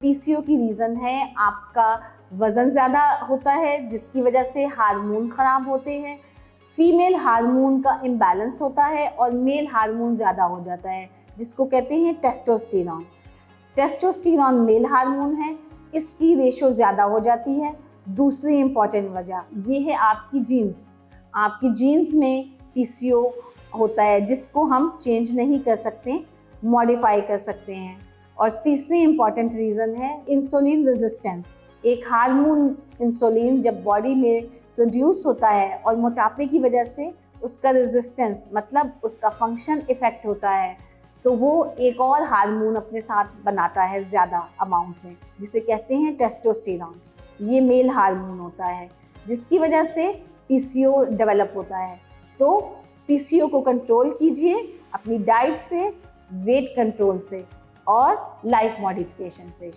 PCO की reason है आपका वज़न ज़्यादा होता है जिसकी वजह से हार्मोन ख़राब होते हैं। फीमेल हार्मोन का इम्बैलेंस होता है और मेल हार्मोन ज़्यादा हो जाता है जिसको कहते हैं टेस्टोस्टेरॉन। टेस्टोस्टेरॉन मेल हार्मोन है, इसकी रेशो ज़्यादा हो जाती है। दूसरी इम्पॉर्टेंट वजह ये है आपकी जीन्स। आपकी जीन्स में पीसीओ होता है जिसको हम चेंज नहीं कर सकते, मॉडिफाई कर सकते हैं। और तीसरी इम्पॉर्टेंट रीज़न है इंसुलिन रेजिस्टेंस। एक हार्मोन इंसुलिन जब बॉडी में प्रोड्यूस होता है और मोटापे की वजह से उसका रेजिस्टेंस मतलब उसका फंक्शन इफेक्ट होता है, तो वो एक और हार्मोन अपने साथ बनाता है ज़्यादा अमाउंट में जिसे कहते हैं टेस्टोस्टेरॉन। ये मेल हार्मोन होता है जिसकी वजह से पीसीओ डेवलप होता है। तो पीसीओ को कंट्रोल कीजिए अपनी डाइट से, वेट कंट्रोल से और लाइफ मॉडिफिकेशन से।